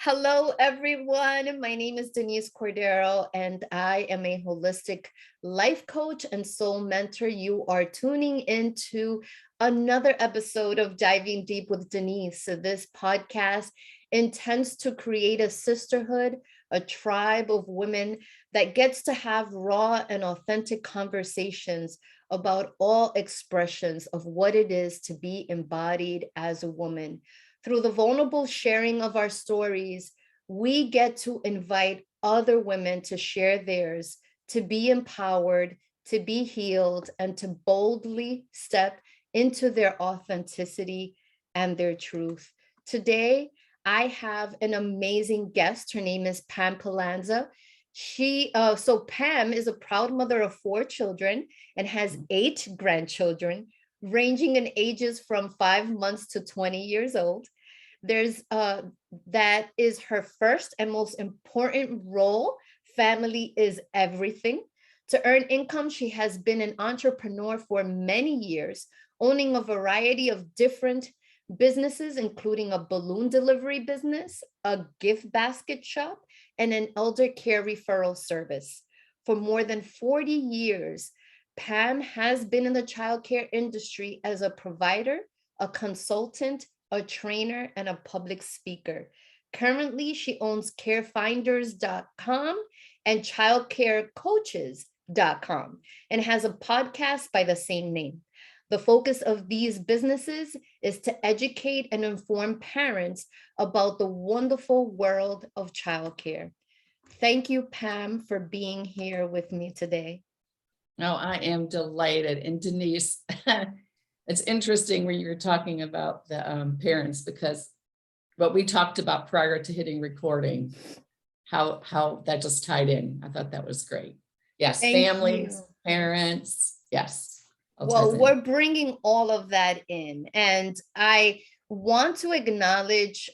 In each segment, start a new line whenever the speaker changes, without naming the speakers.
Hello, everyone. My name is Denise Cordero, and I am a holistic life coach and soul mentor. You are tuning into another episode of Diving Deep with Denise. So this podcast intends to create a sisterhood, a tribe of women that gets to have raw and authentic conversations about all expressions of what it is to be embodied as a woman. Through the vulnerable sharing of our stories, we get to invite other women to share theirs, to be empowered, to be healed, and to boldly step into their authenticity and their truth. Today, I have an amazing guest. Her name is Pam Palanza. So Pam is a proud mother of 4 children and has 8 grandchildren, ranging in ages from 5 months to 20 years old. That is her first and most important role. Family is everything. To earn income, she has been an entrepreneur for many years, owning a variety of different businesses, including a balloon delivery business, a gift basket shop, and an elder care referral service. For more than 40 years, Pam has been in the childcare industry as a provider, a consultant, a trainer, and a public speaker. Currently, she owns carefinders.com and childcarecoaches.com and has a podcast by the same name. The focus of these businesses is to educate and inform parents about the wonderful world of childcare. Thank you, Pam, for being here with me today.
No, I am delighted. And Denise, it's interesting when you were talking about the parents, because what we talked about prior to hitting recording, how that just tied in. I thought that was great. Yes, families, parents, yes.
Well, we're bringing all of that in. And I want to acknowledge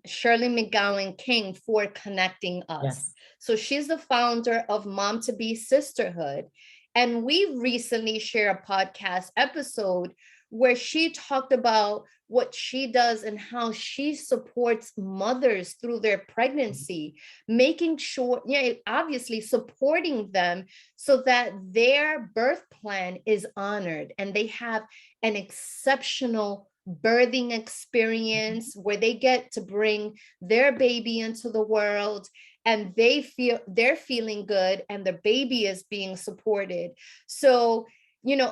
Shirley McGowan King for connecting us. Yes. So she's the founder of Mom to Be Sisterhood. And we recently shared a podcast episode where she talked about what she does and how she supports mothers through their pregnancy, making sure, obviously supporting them so that their birth plan is honored and they have an exceptional birthing experience where they get to bring their baby into the world and they're feeling good and the baby is being supported. So,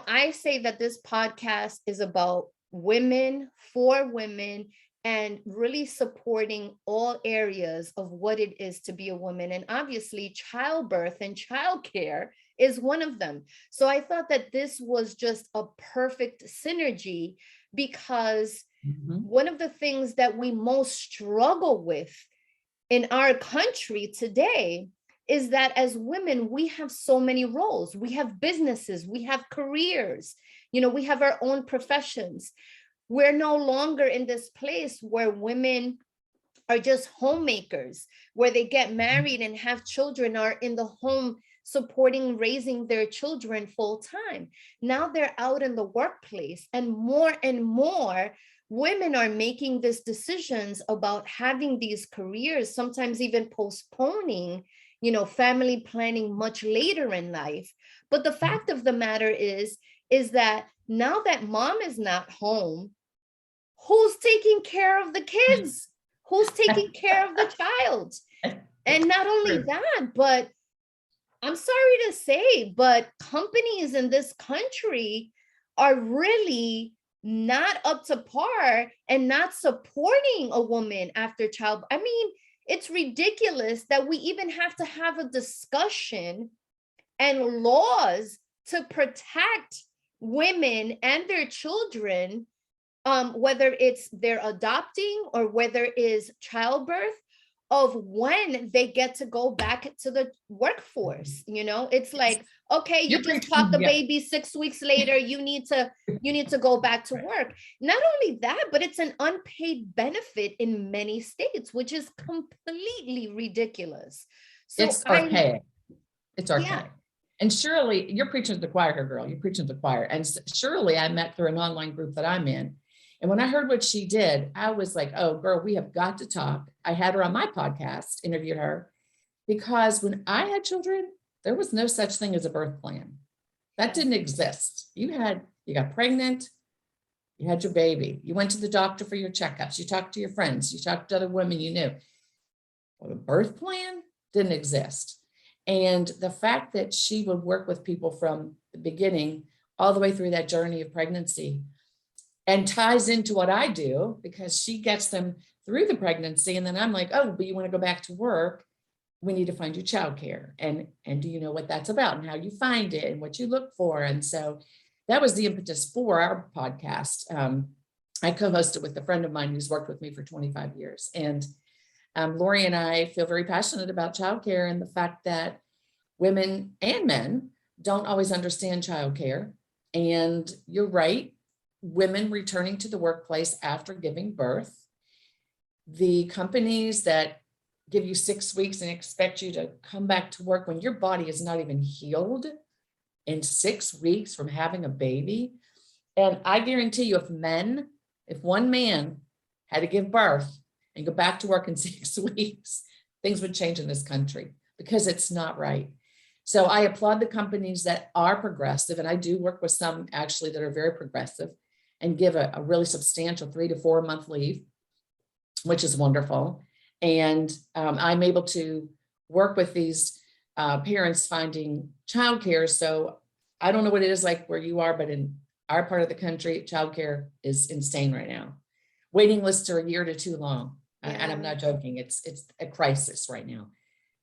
I say that this podcast is about women for women and really supporting all areas of what it is to be a woman. And obviously childbirth and childcare is one of them. So I thought that this was just a perfect synergy because one of the things that we most struggle with in our country today is that as women, we have so many roles. We have businesses, we have careers, we have our own professions. We're no longer in this place where women are just homemakers, where they get married and have children, are in the home supporting, raising their children full time. Now they're out in the workplace, and more women are making these decisions about having these careers, sometimes even postponing family planning much later in life. But the fact of the matter is that now that mom is not home, who's taking care of the kids? Who's taking care of the child? And not only that, but I'm sorry to say, but companies in this country are really not up to par and not supporting a woman after child. I mean, it's ridiculous that we even have to have a discussion and laws to protect women and their children, whether it's they're adopting or whether it's childbirth, of when they get to go back to the workforce. It's like, okay, you just caught the baby 6 weeks later, you need to go back to work. Not only that, but it's an unpaid benefit in many states, which is completely ridiculous. So
it's archaic. It's archaic. Yeah. And Shirley, you're preaching to the choir here, girl. You're preaching to the choir. And Shirley, I met through an online group that I'm in. And when I heard what she did, I was like, oh, girl, we have got to talk. I had her on my podcast, interviewed her, because when I had children, there was no such thing as a birth plan. That didn't exist. You got pregnant, you had your baby, you went to the doctor for your checkups, you talked to your friends, you talked to other women you knew. Well, a birth plan didn't exist. And the fact that she would work with people from the beginning all the way through that journey of pregnancy and ties into what I do, because she gets them through the pregnancy. And then I'm like, oh, but you want to go back to work? We need to find you childcare. And do you know what that's about and how you find it and what you look for? And so that was the impetus for our podcast. I co-hosted with a friend of mine who's worked with me for 25 years. And Lori and I feel very passionate about childcare and the fact that women and men don't always understand childcare. And you're right, women returning to the workplace after giving birth, the companies that give you 6 weeks and expect you to come back to work when your body is not even healed in 6 weeks from having a baby. And I guarantee you, if one man had to give birth and go back to work in 6 weeks, things would change in this country, because it's not right. So I applaud the companies that are progressive, and I do work with some actually that are very progressive and give a really substantial 3 to 4 month leave, which is wonderful. And I'm able to work with these parents finding childcare. So I don't know what it is like where you are, but in our part of the country, childcare is insane right now. Waiting lists are a year to too long. Yeah. And I'm not joking. It's a crisis right now.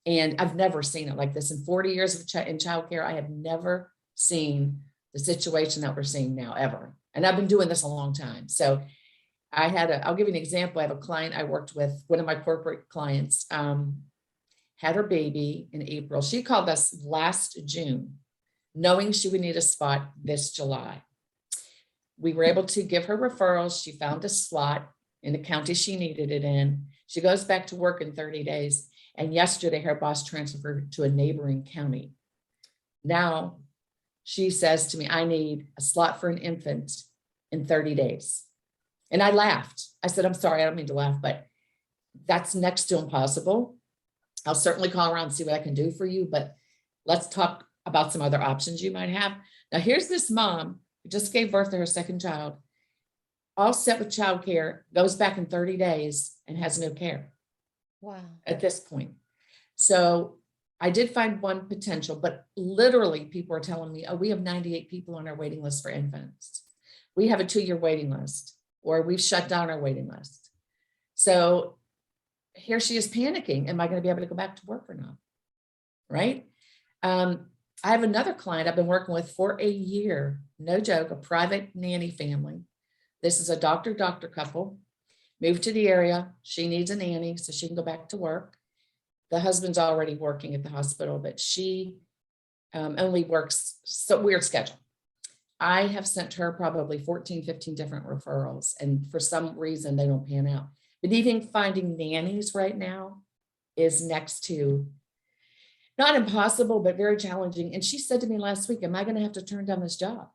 And I've never seen it like this. In 40 years of in childcare, I have never seen the situation that we're seeing now, ever. And I've been doing this a long time. So I'll give you an example. I have a client I worked with, one of my corporate clients, had her baby in April. She called us last June, knowing she would need a spot this July. We were able to give her referrals. She found a slot in the county she needed it in. She goes back to work in 30 days. And yesterday, her boss transferred to a neighboring county. Now she says to me, I need a slot for an infant in 30 days. And I laughed. I said, I'm sorry, I don't mean to laugh, but that's next to impossible. I'll certainly call around and see what I can do for you, but let's talk about some other options you might have. Now, here's this mom who just gave birth to her second child, all set with childcare, goes back in 30 days and has no care.
Wow.
At this point. So I did find one potential, but literally people are telling me, oh, we have 98 people on our waiting list for infants. We have a 2-year waiting list, or we've shut down our waiting list. So here she is panicking. Am I going to be able to go back to work or not? Right. I have another client I've been working with for a year, no joke, a private nanny family. This is a doctor couple. Moved to the area. She needs a nanny so she can go back to work. The husband's already working at the hospital, but she only works so weird schedule. I have sent her probably 14, 15 different referrals, and for some reason they don't pan out. But even finding nannies right now is next to not impossible, but very challenging. And she said to me last week, am I going to have to turn down this job?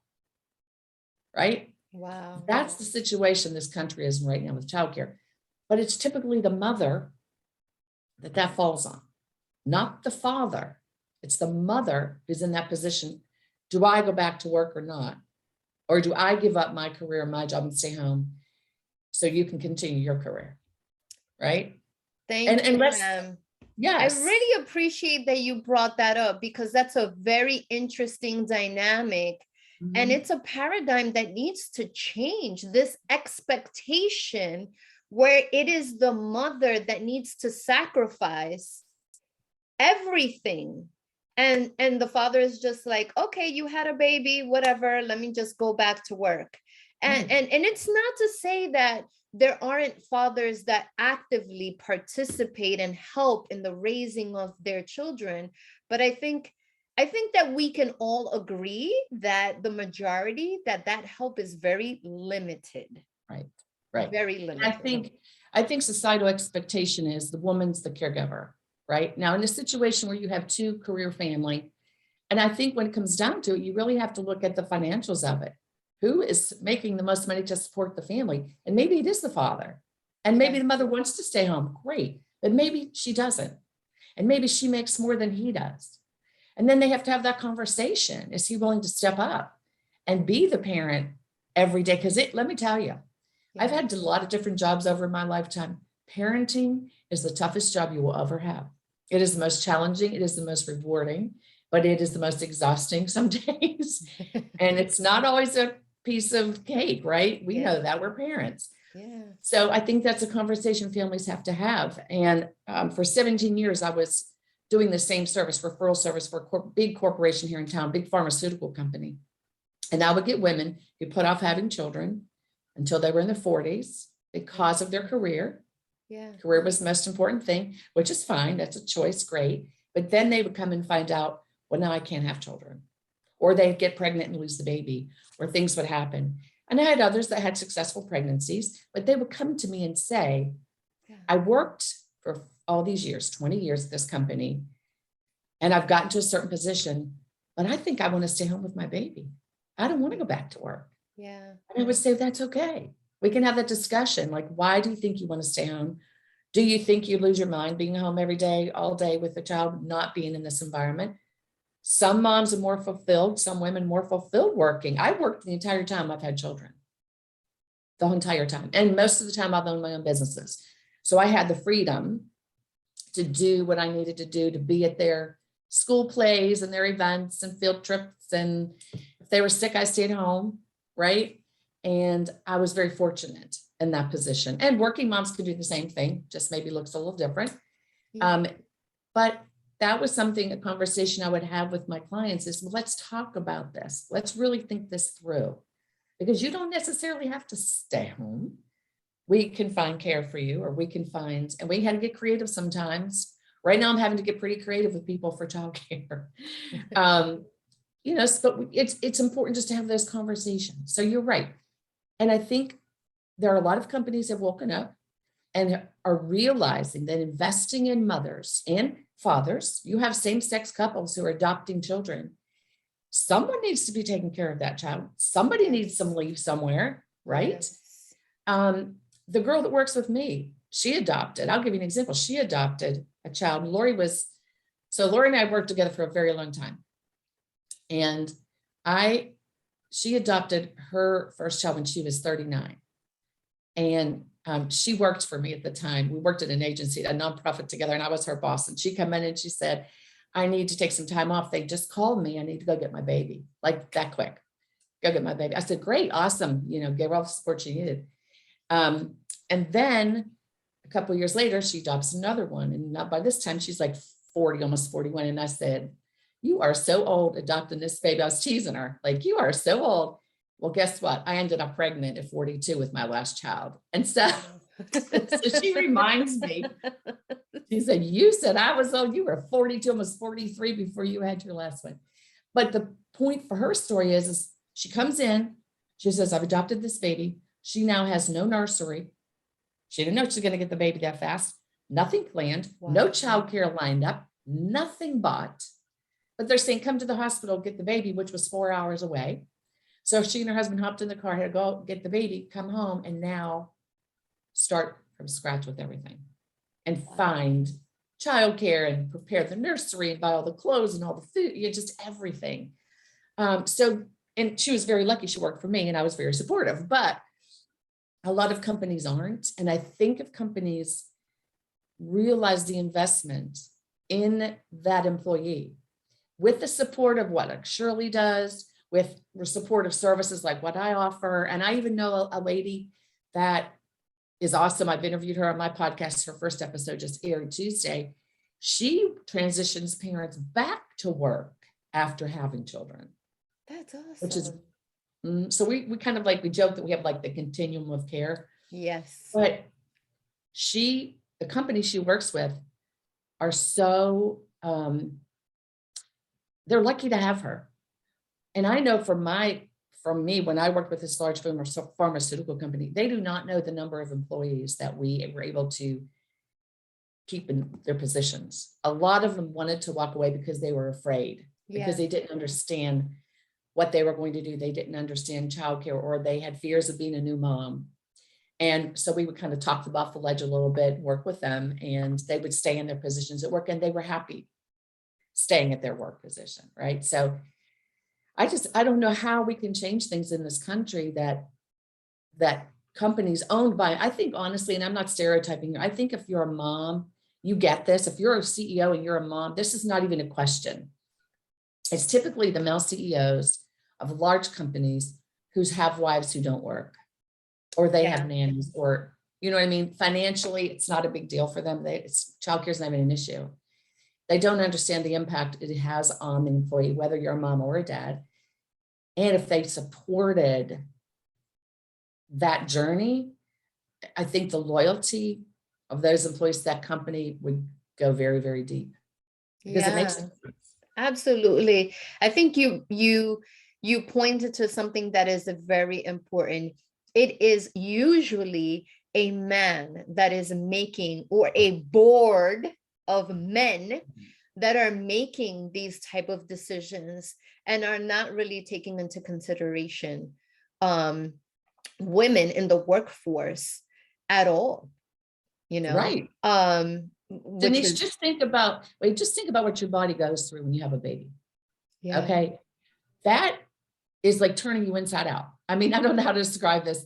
Right?
Wow.
That's the situation this country is in right now with childcare. But it's typically the mother that falls on, not the father. It's the mother who's in that position. Do I go back to work or not? Or do I give up my career, my job, and stay home so you can continue your career? Right?
Thank you, Pam.
Yes.
I really appreciate that you brought that up, because that's a very interesting dynamic. Mm-hmm. And it's a paradigm that needs to change, this expectation where it is the mother that needs to sacrifice everything. And the father is just like, okay, you had a baby, whatever, let me just go back to work. And it's not to say that there aren't fathers that actively participate and help in the raising of their children. But I think that we can all agree that the majority, that help is very limited.
Right.
Very limited.
I think societal expectation is the woman's the caregiver, right? Now, in a situation where you have 2 career family, and I think when it comes down to it, you really have to look at the financials of it. who is making the most money to support the family? And maybe it is the father. And maybe the mother wants to stay home. Great. But maybe she doesn't. And maybe she makes more than he does. And then they have to have that conversation. Is he willing to step up and be the parent every day? Because let me tell you, I've had a lot of different jobs over my lifetime. Parenting is the toughest job you will ever have. It is the most challenging. It is the most rewarding, but it is the most exhausting some days. And it's not always a piece of cake, right? We know that we're parents.
Yeah.
So I think that's a conversation families have to have. And for 17 years, I was doing the same service, referral service for a big corporation here in town, big pharmaceutical company. And I would get women who put off having children until they were in their 40s because of their career.
Yeah.
Career was the most important thing, which is fine. That's a choice. Great. But then they would come and find out, well, now I can't have children, or they'd get pregnant and lose the baby, or things would happen. And I had others that had successful pregnancies, but they would come to me and say, I worked for all these years, 20 years at this company, and I've gotten to a certain position, but I think I want to stay home with my baby. I don't want to go back to work.
Yeah.
And I would say, that's okay. We can have that discussion. Like, why do you think you want to stay home? Do you think you lose your mind being home every day, all day with a child, not being in this environment? Some moms are more fulfilled, some women more fulfilled working. I worked the entire time I've had children, the whole entire time. And most of the time I've owned my own businesses. So I had the freedom to do what I needed to do, to be at their school plays and their events and field trips. And if they were sick, I stayed home, right? And I was very fortunate in that position. And working moms can do the same thing, just maybe looks a little different. But that was something, a conversation I would have with my clients is, well, let's talk about this. Let's really think this through, because you don't necessarily have to stay home. We can find care for you, or we can find, and we had to get creative sometimes. Right now I'm having to get pretty creative with people for childcare. You know, but it's important just to have those conversations. So you're right. And I think there are a lot of companies that have woken up and are realizing that investing in mothers and fathers, you have same-sex couples who are adopting children. Someone needs to be taking care of that child. Somebody needs some leave somewhere, right? The girl that works with me, she adopted. I'll give you an example. She adopted a child. Lori and I worked together for a very long time. And she adopted her first child when she was 39. And she worked for me at the time. We worked at an agency, a nonprofit together, and I was her boss. And she came in and she said, I need to take some time off. They just called me. I need to go get my baby, like that quick. Go get my baby. I said, great, awesome. You know, gave her all the support she needed. And then a couple of years later, she adopts another one. And by this time, she's like 40, almost 41. And I said, you are so old adopting this baby. I was teasing her, like, you are so old. Well, guess what? I ended up pregnant at 42 with my last child. And so she reminds me, she said, you said I was old. You were 42, almost 43 before you had your last one. But the point for her story is she comes in, she says, I've adopted this baby. She now has no nursery. She didn't know she was going to get the baby that fast. Nothing planned, no childcare lined up, nothing bought. But they're saying, come to the hospital, get the baby, which was 4 hours away. So she and her husband hopped in the car, had to go get the baby, come home, and now start from scratch with everything and find childcare and prepare the nursery and buy all the clothes and all the food, just everything. And she was very lucky. She worked for me and I was very supportive, but a lot of companies aren't. And I think if companies realize the investment in that employee with the support of what like Shirley does, with supportive services like what I offer. And I even know a lady that is awesome. I've interviewed her on my podcast. Her first episode just aired Tuesday. She transitions parents back to work after having children.
That's awesome.
Which is, so we kind of like, we joke that we have like the continuum of care.
Yes.
But the company she works with are so, they're lucky to have her. And I know from me, when I worked with this large pharmaceutical company, they do not know the number of employees that we were able to keep in their positions. A lot of them wanted to walk away because they were afraid, because they didn't understand what they were going to do. They didn't understand childcare, or they had fears of being a new mom. And so we would kind of talk them off the ledge a little bit, work with them, and they would stay in their positions at work, and they were happy staying at their work position, right? So I don't know how we can change things in this country that companies owned by, I think honestly, and I'm not stereotyping, I think if you're a mom, you get this. If you're a CEO and you're a mom, this is not even a question. It's typically the male CEOs of large companies who have wives who don't work, or they have nannies, or, you know what I mean? Financially, it's not a big deal for them. Childcare is not even an issue. They don't understand the impact it has on the employee, whether you're a mom or a dad. And if they supported that journey, I think the loyalty of those employees to that company would go very, very deep. Because it makes sense.
Absolutely. I think you pointed to something that is very important. It is usually a man that is making, or a board of men that are making these type of decisions and are not really taking into consideration women in the workforce at all,
Right. Denise, just think about what your body goes through when you have a baby. Yeah. Okay. That is like turning you inside out. I mean, I don't know how to describe this.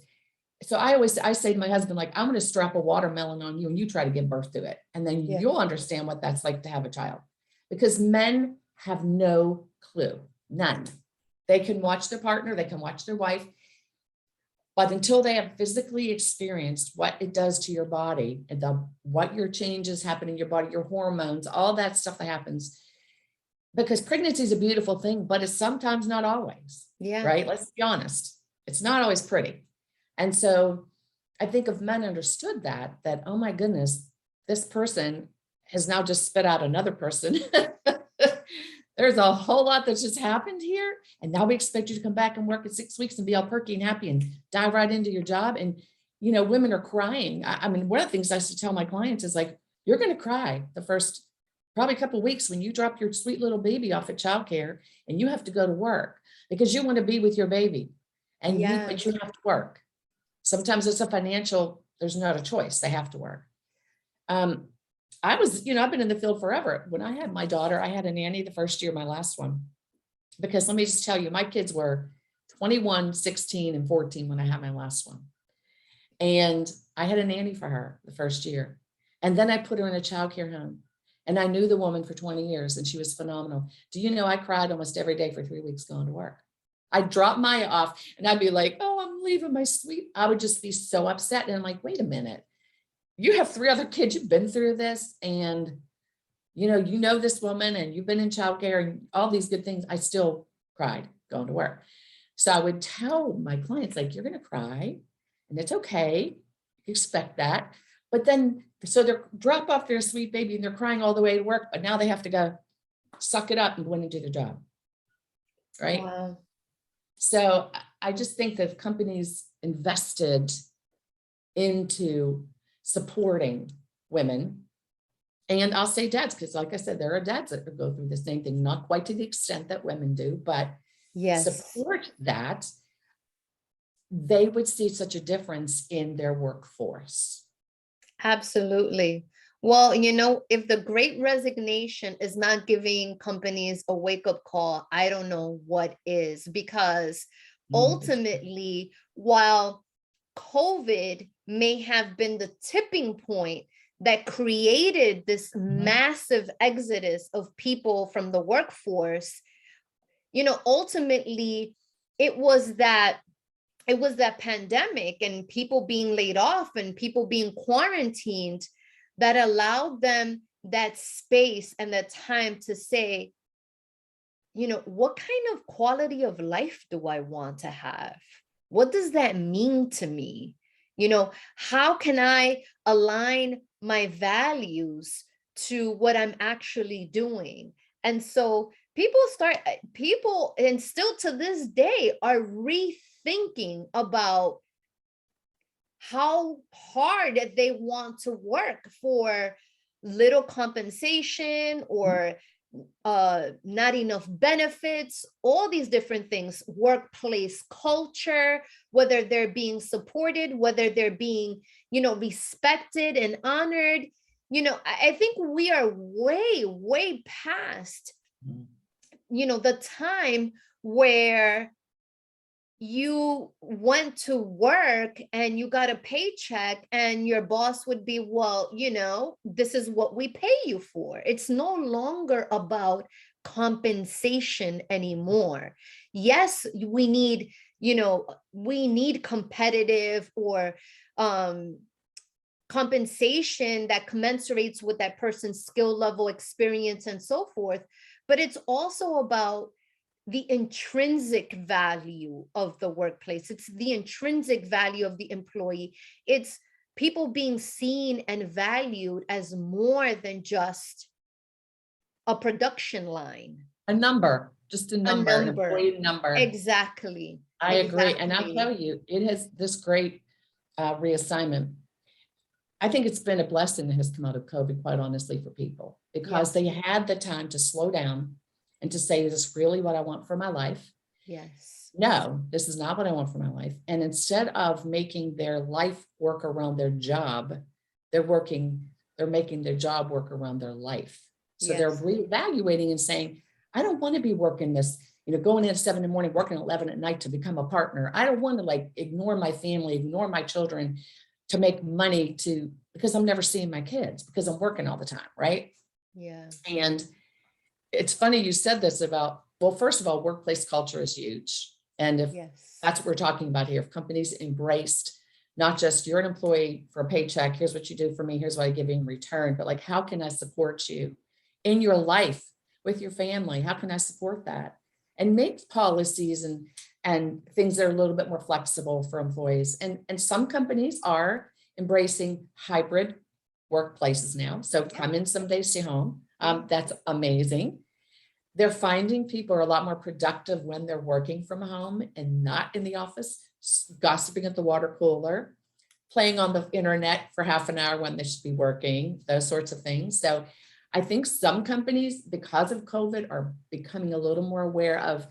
So I say to my husband, like, I'm going to strap a watermelon on you and you try to give birth to it. And then you'll understand what that's like to have a child, because men have no clue, none. They can watch their partner, they can watch their wife, but until they have physically experienced what it does to your body and what your changes happen in your body, your hormones, all that stuff that happens, because pregnancy is a beautiful thing, but it's sometimes not always. Yeah. Right. Let's be honest. It's not always pretty. And so I think if men understood that, oh my goodness, this person has now just spit out another person. There's a whole lot that's just happened here. And now we expect you to come back and work in 6 weeks and be all perky and happy and dive right into your job. And, women are crying. I mean, one of the things I used to tell my clients is like, you're going to cry the first probably a couple of weeks when you drop your sweet little baby off at childcare and you have to go to work because you want to be with your baby, and but you have to work. Sometimes it's there's not a choice. They have to work. I've been in the field forever. When I had my daughter, I had a nanny the first year, my last one, because let me just tell you, my kids were 21, 16, and 14 when I had my last one. And I had a nanny for her the first year. And then I put her in a childcare home. And I knew the woman for 20 years and she was phenomenal. Do you know, I cried almost every day for 3 weeks going to work. I'd drop Maya off and I'd be like, oh, I'm leaving my sweet. I would just be so upset. And I'm like, wait a minute. You have 3 other kids. You've been through this. And, you know this woman and you've been in childcare and all these good things. I still cried going to work. So I would tell my clients, like, you're going to cry and it's okay. Expect that. But then, so they're drop off their sweet baby and they're crying all the way to work, but now they have to go suck it up and go into their job. Right. Wow. So I just think that if companies invested into supporting women, and I'll say dads, because like I said, there are dads that go through the same thing, not quite to the extent that women do, but support that, they would see such a difference in their workforce.
Absolutely. Well, if the Great Resignation is not giving companies a wake-up call, I don't know what is, because ultimately, while COVID may have been the tipping point that created this massive exodus of people from the workforce, ultimately it was that pandemic and people being laid off and people being quarantined that allowed them that space and that time to say, what kind of quality of life do I want to have? What does that mean to me? How can I align my values to what I'm actually doing? And so people, and still to this day, are rethinking about how hard they want to work for little compensation, or not enough benefits, all these different things, workplace culture, whether they're being supported, whether they're being, respected and honored. I think we are way past, the time where you went to work and you got a paycheck and your boss would be, well, this is what we pay you for. It's no longer about compensation anymore. Yes, we need competitive or compensation that commensurates with that person's skill level, experience, and so forth. But it's also about the intrinsic value of the workplace. It's the intrinsic value of the employee. It's people being seen and valued as more than just a production line.
A number, just a number, an employee number.
Exactly.
I agree. And I'll tell you, it has this great reassignment. I think it's been a blessing that has come out of COVID, quite honestly, for people, because they had the time to slow down and to say, is this really what I want for my life?
Yes.
No, this is not what I want for my life. And instead of making their life work around their job, they're making their job work around their life. So they're reevaluating and saying, I don't want to be working this, going in at 7 in the morning, working at 11 at night to become a partner. I don't want to ignore my family, ignore my children to make money because I'm never seeing my kids because I'm working all the time. Right.
Yeah.
And it's funny you said this about, well, first of all, workplace culture is huge. And if that's what we're talking about here, if companies embraced not just you're an employee for a paycheck, here's what you do for me, here's what I give you in return, but how can I support you in your life with your family? How can I support that? And make policies and things that are a little bit more flexible for employees. And some companies are embracing hybrid workplaces now. So come in some days, stay home. That's amazing. They're finding people are a lot more productive when they're working from home and not in the office, gossiping at the water cooler, playing on the internet for half an hour when they should be working, those sorts of things. So I think some companies, because of COVID, are becoming a little more aware of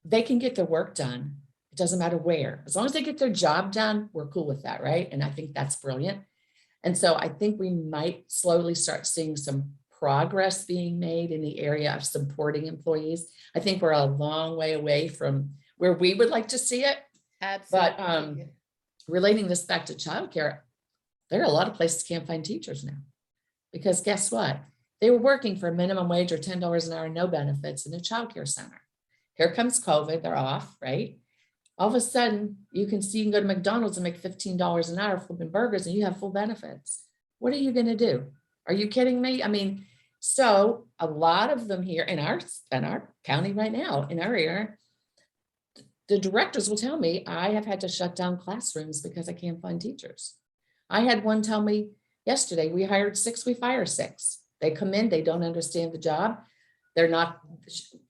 they can get their work done. It doesn't matter where. As long as they get their job done, we're cool with that, right? And I think that's brilliant. And so I think we might slowly start seeing some progress being made in the area of supporting employees. I think we're a long way away from where we would like to see it.
Absolutely.
But relating this back to childcare, there are a lot of places can't find teachers now because guess what? They were working for a minimum wage or $10 an hour, no benefits in a childcare center. Here comes COVID, they're off, right? All of a sudden, you can go to McDonald's and make $15 an hour flipping burgers and you have full benefits. What are you going to do? Are you kidding me? I mean, so a lot of them here in our county right now, in our area, the directors will tell me, I have had to shut down classrooms because I can't find teachers. I had one tell me yesterday, we hired 6, we fire 6. They come in, they don't understand the job. They're not,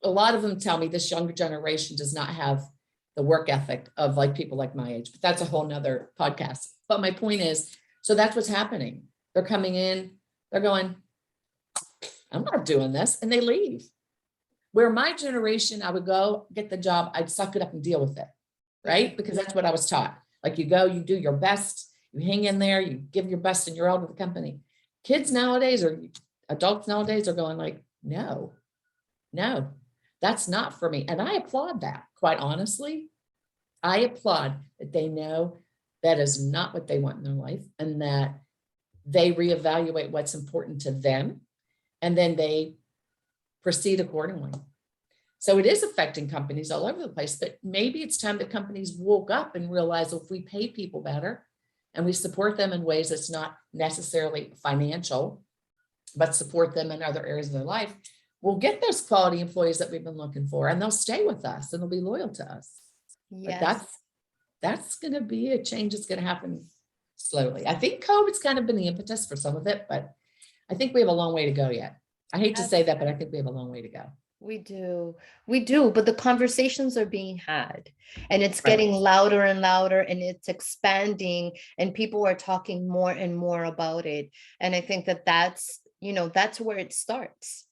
a lot of them tell me this younger generation does not have the work ethic of people like my age, but that's a whole nother podcast. But my point is, so that's what's happening. They're coming in, they're going, I'm not doing this. And they leave. Where my generation, I would go get the job, I'd suck it up and deal with it. Right. Because that's what I was taught. You go, you do your best, you hang in there, you give your best and you're out of the company. Kids nowadays or adults nowadays are going no, that's not for me. And I applaud that, quite honestly. I applaud that they know that is not what they want in their life and that they reevaluate what's important to them and then they proceed accordingly. So it is affecting companies all over the place, but maybe it's time that companies woke up and realize if we pay people better and we support them in ways that's not necessarily financial, but support them in other areas of their life, we'll get those quality employees that we've been looking for and they'll stay with us and they'll be loyal to us.
Yes.
But that's going to be a change that's going to happen slowly. I think COVID's kind of been the impetus for some of it, but I think we have a long way to go yet. I hate to say that, but I think we have a long way to go.
We do, but the conversations are being had and it's getting louder and louder and it's expanding and people are talking more and more about it. And I think that's where it starts.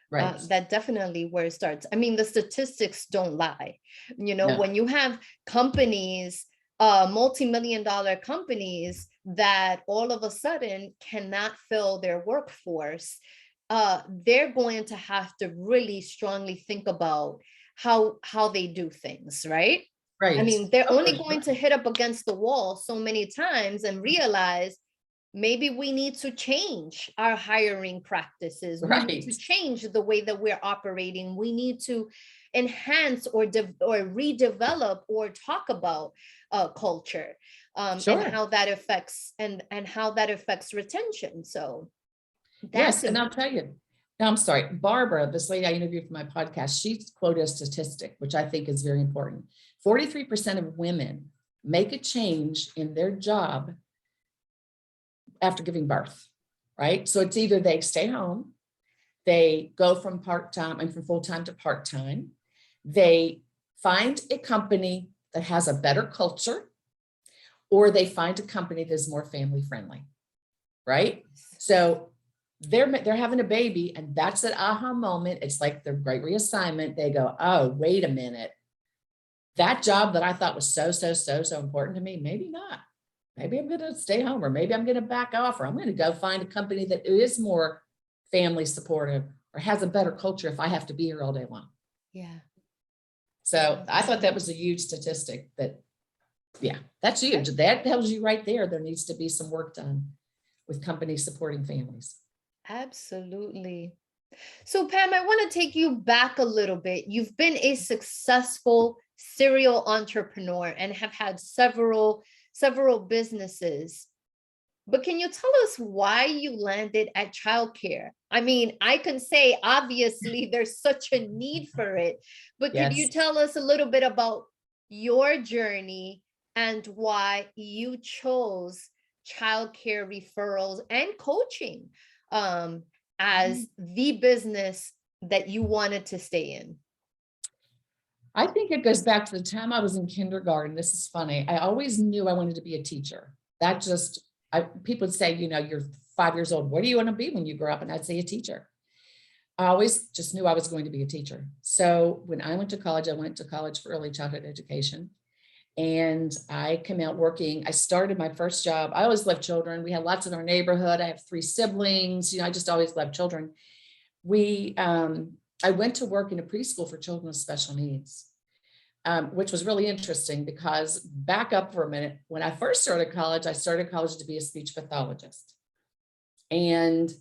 Right.
That definitely where it starts. I mean, the statistics don't lie.
No.
When you have companies, multi-million-dollar companies that all of a sudden cannot fill their workforce, they're going to have to really strongly think about how they do things, right? I
Right.
mean, they're
Oh, for
only going
sure.
to hit up against the wall so many times and realize maybe we need to change our hiring practices. We need to
Right.
change the way that we're operating. We need to enhance or redevelop or talk about culture, and
Sure.
how that affects and how that affects retention. So
Yes.
that's
And I'll tell you, no, I'm sorry, Barbara, this lady I interviewed for my podcast, she quoted a statistic, which I think is very important. 43% of women make a change in their job after giving birth, right? So it's either they stay home, they go from part-time and from full-time to part-time, they find a company that has a better culture, or they find a company that's more family friendly, right? So they're having a baby, and that's an aha moment. It's like their great reassignment. They go, oh, wait a minute. That job that I thought was so important to me, maybe not. Maybe I'm going to stay home, or maybe I'm going to back off, or I'm going to go find a company that is more family supportive or has a better culture if I have to be here all day long.
Yeah.
So I thought that was a huge statistic that, yeah, that's huge. That tells you right there, there needs to be some work done with companies supporting families.
Absolutely. So Pam, I want to take you back a little bit. You've been a successful serial entrepreneur and have had several businesses. But can you tell us why you landed at childcare? I mean, I can say obviously there's such a need for it, but could you
Yes.
tell us a little bit about your journey and why you chose childcare referrals and coaching as the business that you wanted to stay in?
I think it goes back to the time I was in kindergarten. This is funny. I always knew I wanted to be a teacher. That just, people would say, you're 5 years old. What do you want to be when you grow up? And I'd say a teacher. I always just knew I was going to be a teacher. So when I went to college for early childhood education. And I came out working. I started my first job. I always loved children. We had lots in our neighborhood. I have 3 siblings. I just always loved children. I went to work in a preschool for children with special needs, which was really interesting because, back up for a minute, when I first started college to be a speech pathologist. And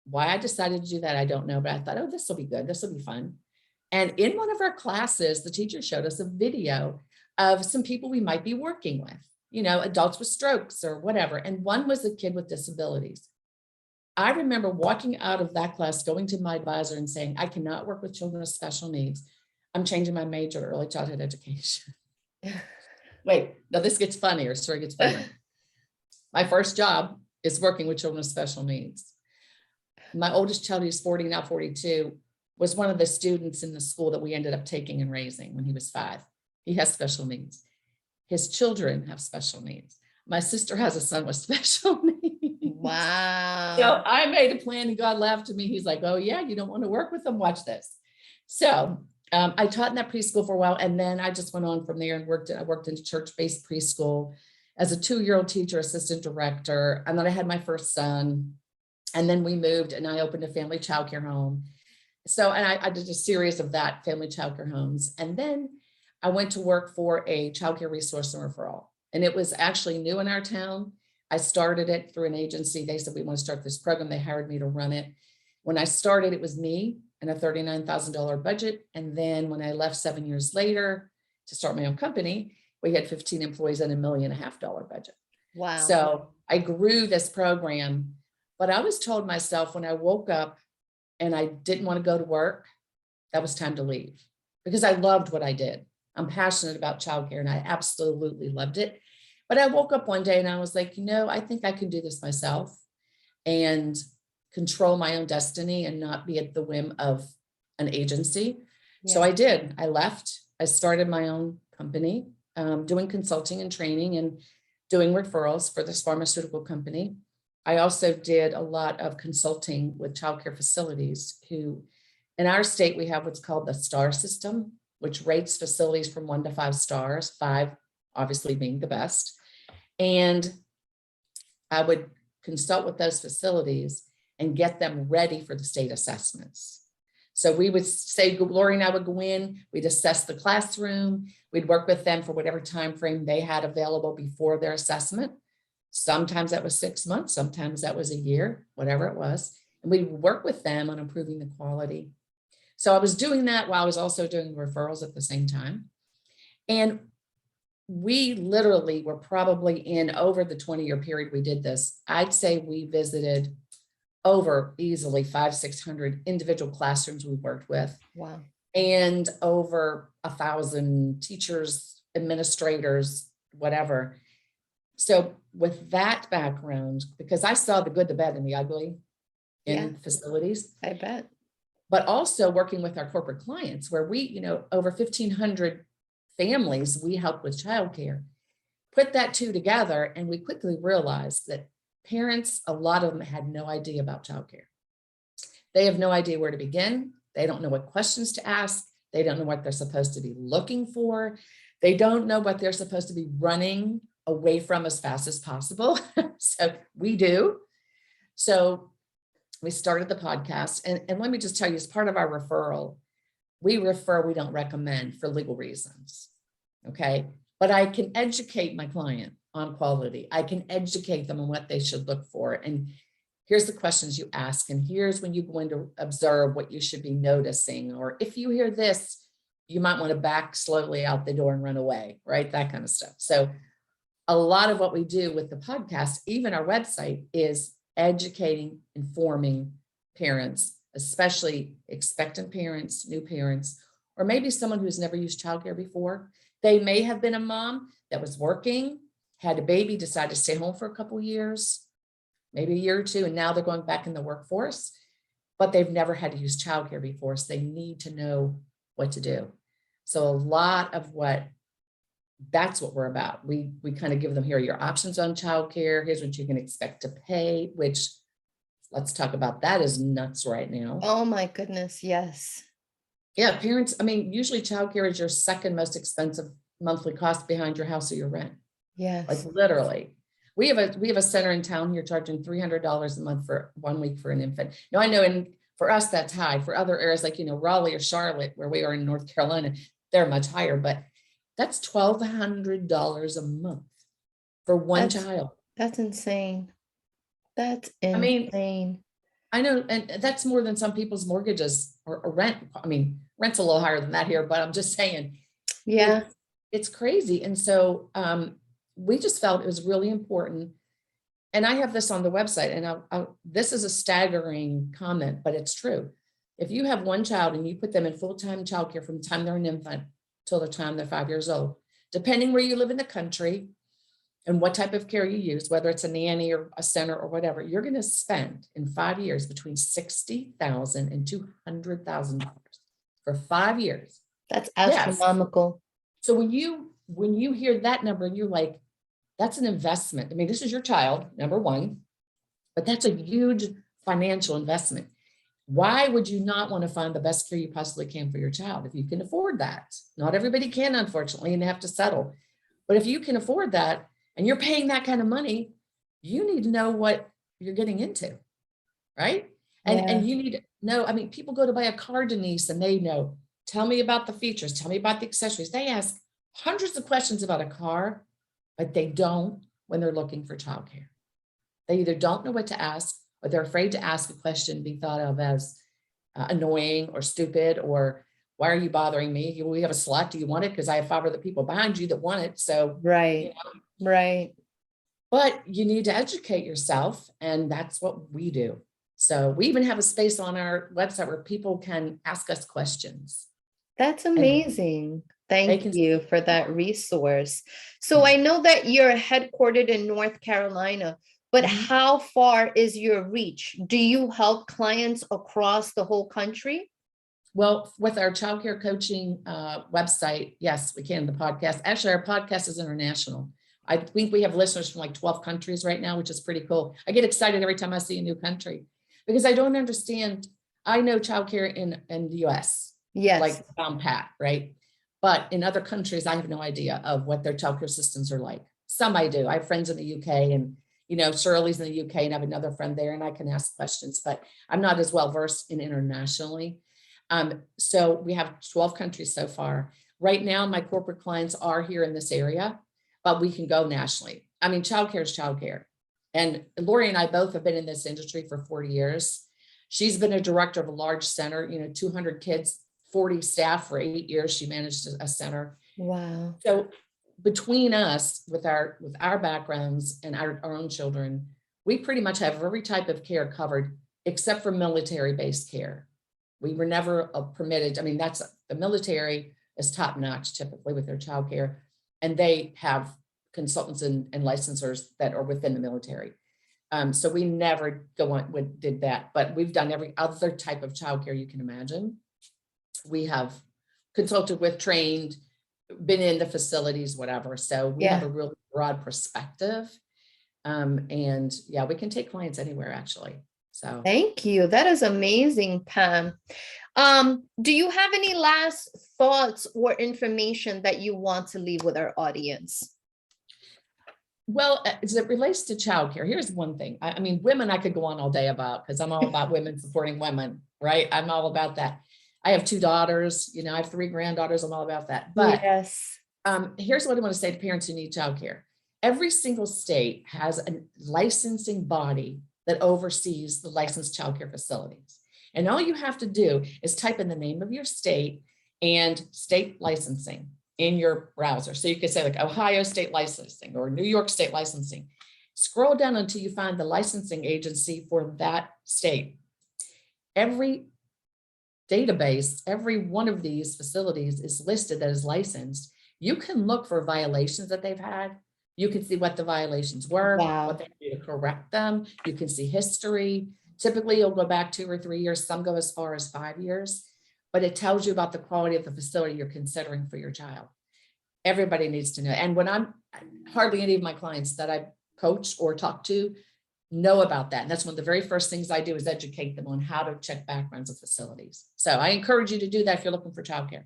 why I decided to do that, I don't know, but I thought, oh, this will be good. This will be fun. And in one of our classes, the teacher showed us a video of some people we might be working with, adults with strokes or whatever. And one was a kid with disabilities. I remember walking out of that class, going to my advisor and saying, I cannot work with children with special needs. I'm changing my major to early childhood education. Wait, no, this gets funnier. Story gets funnier. My first job is working with children with special needs. My oldest child, who's 40, now 42, was one of the students in the school that we ended up taking and raising when he was 5. He has special needs. His children have special needs. My sister has a son with special needs.
Wow.
So I made a plan and God laughed at me. He's like, oh yeah, you don't want to work with them? Watch this. So I taught in that preschool for a while. And then I just went on from there and I worked in a church-based preschool as a 2-year-old teacher, assistant director. And then I had my first son. And then we moved and I opened a family childcare home. So, and I did a series of that, family childcare homes. And then I went to work for a childcare resource and referral. And it was actually new in our town. I started it through an agency. They said, we want to start this program. They hired me to run it. When I started, it was me and a $39,000 budget. And then when I left 7 years later to start my own company, we had 15 employees and $1.5 million budget.
Wow.
So I grew this program, but I always told myself when I woke up and I didn't want to go to work, that was time to leave because I loved what I did. I'm passionate about childcare and I absolutely loved it. But I woke up one day and I was like, I think I can do this myself and control my own destiny and not be at the whim of an agency. Yeah. So I did. I left. I started my own company, doing consulting and training and doing referrals for this pharmaceutical company. I also did a lot of consulting with childcare facilities who, in our state, we have what's called the STAR system, which rates facilities from 1 to 5 stars, 5 obviously being the best. And I would consult with those facilities and get them ready for the state assessments. So we would say, Lori and I would go in, we'd assess the classroom, we'd work with them for whatever time frame they had available before their assessment. Sometimes that was 6 months, sometimes that was a year, whatever it was. And we would work with them on improving the quality. So I was doing that while I was also doing referrals at the same time. And we literally were probably in, over the 20-year period we did this, I'd say we visited over easily 500-600 individual classrooms we worked with.
Wow.
And over 1,000 teachers, administrators, whatever. So with that background, because I saw the good, the bad, and the ugly in facilities.
I bet.
But also working with our corporate clients where we, over 1,500 families we help with childcare. Put that two together and we quickly realized that parents, a lot of them had no idea about childcare. They have no idea where to begin. They don't know what questions to ask. They don't know what they're supposed to be looking for. They don't know what they're supposed to be running away from as fast as possible. So we do. So we started the podcast. And let me just tell you, as part of our referral, we refer, we don't recommend for legal reasons. Okay. But I can educate my client on quality. I can educate them on what they should look for. And here's the questions you ask. And here's when you go in to observe what you should be noticing. Or if you hear this, you might want to back slowly out the door and run away, right? That kind of stuff. So a lot of what we do with the podcast, even our website, is educating, informing parents, especially expectant parents, new parents, or maybe someone who's never used childcare before. They may have been a mom that was working, had a baby, decided to stay home for a couple of years, maybe a year or two, and now they're going back in the workforce, but they've never had to use childcare before, so they need to know what to do. So a lot of that's what we're about. We kind of give them, here are your options on childcare. Here's what you can expect to pay, which, let's talk about that, is nuts right now.
Oh my goodness, yes.
Yeah, parents, usually childcare is your second most expensive monthly cost behind your house or your rent.
Yes.
Like literally. We have a center in town here charging $300 a month for 1 week for an infant. Now I know, for us that's high. For other areas like, Raleigh or Charlotte, where we are in North Carolina, they're much higher, but that's $1,200 a month for one child.
That's insane. That's insane.
I know, and that's more than some people's mortgages or rent. Rent's a little higher than that here, but I'm just saying.
Yeah.
It's crazy. And so we just felt it was really important. And I have this on the website, and this is a staggering comment, but it's true. If you have one child and you put them in full-time childcare from the time they're an infant till the time they're 5 years old, depending where you live in the country and what type of care you use, whether it's a nanny or a center or whatever, you're going to spend in 5 years between $60,000 and $200,000 for 5 years.
That's astronomical.
Yes. So when you hear that number, you're like, that's an investment. This is your child, number one, but that's a huge financial investment. Why would you not want to find the best care you possibly can for your child if you can afford that? Not everybody can, unfortunately, and they have to settle. But if you can afford that and you're paying that kind of money, you need to know what you're getting into, right? And you need to know, people go to buy a car, Denise, and they know, tell me about the features, tell me about the accessories. They ask hundreds of questions about a car, but they don't when they're looking for childcare. They either don't know what to ask, or they're afraid to ask a question and be thought of as annoying or stupid, or why are you bothering me? We have a slot. Do you want it? Because I have 5 other people behind you that want it. So,
right. Right.
But you need to educate yourself. And that's what we do. So we even have a space on our website where people can ask us questions.
That's amazing. Thank you for that resource. So I know that you're headquartered in North Carolina, but how far is your reach? Do you help clients across the whole country?
Well, with our childcare coaching website, yes, we can. The podcast, actually, our podcast is international. I think we have listeners from like 12 countries right now, which is pretty cool. I get excited every time I see a new country because I don't understand. I know childcare in the US,
Yes.
like down pat, right? But in other countries, I have no idea of what their childcare systems are like. Some I do. I have friends in the UK and, you know, Shirley's in the UK and I have another friend there and I can ask questions, but I'm not as well versed in internationally. So we have 12 countries so far. Right now, my corporate clients are here in this area, but we can go nationally. I mean, childcare is childcare. And Lori and I both have been in this industry for 40 years. She's been a director of a large center, you know, 200 kids, 40 staff for 8 years. She managed a center.
Wow.
So between us, with our backgrounds and our own children, we pretty much have every type of care covered except for military-based care. We were never permitted. I mean, that's the military is top notch typically with their childcare, and they have consultants and licensors that are within the military. So we never did that, but we've done every other type of childcare you can imagine. We have consulted with, trained, been in the facilities, whatever. So we have a really broad perspective. And yeah, we can take clients anywhere actually. So
thank you. That is amazing, Pam. Do you have any last thoughts or information that you want to leave with our audience?
Well, as it relates to childcare, here's one thing. I mean, women, I could go on all day about, because I'm all about women supporting women, right? I'm all about that. I have 2 daughters, you know, I have 3 granddaughters. I'm all about that. But
yes,
here's what I want to say to parents who need childcare. Every single state has a licensing body that oversees the licensed childcare facilities. And all you have to do is type in the name of your state and state licensing in your browser. So you could say like Ohio state licensing or New York state licensing. Scroll down until you find the licensing agency for that state. Every database, every one of these facilities is listed as licensed. You can look for violations that they've had. You can see what the violations were, what they do to correct them. You can see history. Typically, you'll go back 2 or 3 years. Some go as far as 5 years, but it tells you about the quality of the facility you're considering for your child. Everybody needs to know. And when hardly any of my clients that I coach or talk to know about that. And that's one of the very first things I do is educate them on how to check backgrounds of facilities. So I encourage you to do that if you're looking for childcare.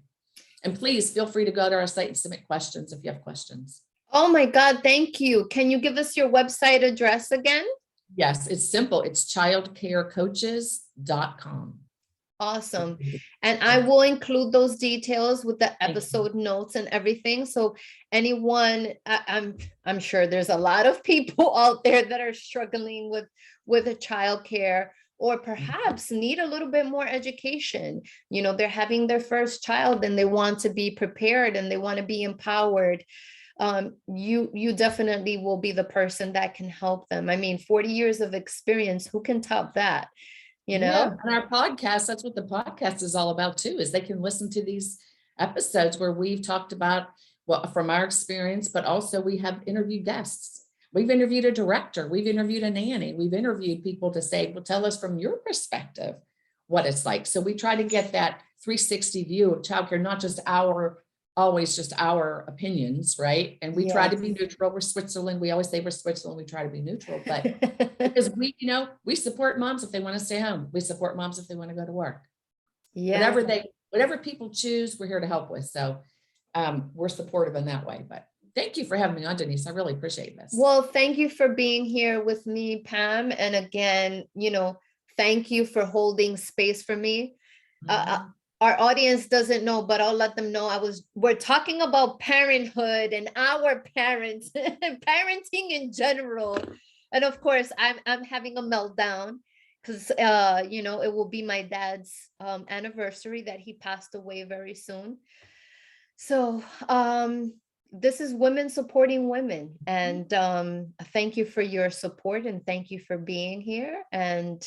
And please feel free to go to our site and submit questions if you have questions.
Oh my God, thank you. Can you give us your website address again?
Yes, it's simple. It's childcarecoaches.com.
Awesome. And I will include those details with the episode notes and everything. So anyone, I'm sure there's a lot of people out there that are struggling with a childcare, or perhaps need a little bit more education. You know, they're having their first child and they want to be prepared and they want to be empowered. You definitely will be the person that can help them. I mean, 40 years of experience, who can top that? You know,
yeah, and our podcast, that's what the podcast is all about too, is they can listen to these episodes where we've talked about what from our experience, but also we have interviewed guests. We've interviewed a director, we've interviewed a nanny, we've interviewed people to say, well, tell us from your perspective what it's like. So we try to get that 360 view of childcare, not just always just our opinions, right? And we try to be neutral. We're Switzerland. We always say we're Switzerland. We try to be neutral, but because we support moms if they want to stay home. We support moms if they want to go to work. Yeah. Whatever people choose, we're here to help with. So we're supportive in that way, but thank you for having me on, Denise. I really appreciate this.
Well, thank you for being here with me, Pam. And again, you know, thank you for holding space for me. Our audience doesn't know, but I'll let them know we're talking about parenthood and our parents and parenting in general. And of course, I'm having a meltdown because, you know, it will be my dad's anniversary that he passed away very soon. So this is women supporting women. And thank you for your support and thank you for being here and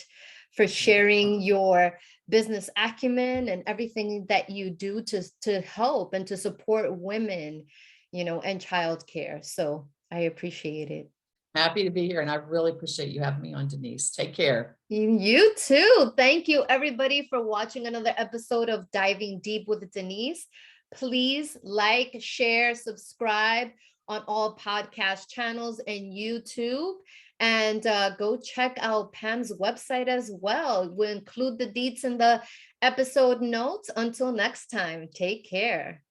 for sharing your business acumen and everything that you do to help and to support women, you know, and childcare. So I appreciate it.
Happy to be here. And I really appreciate you having me on, Denise. Take care.
You too. Thank you, everybody, for watching another episode of Diving Deep with Denise. Please like, share, subscribe on all podcast channels and YouTube. And go check out Pam's website as well. We'll include the deets in the episode notes. Until next time, take care.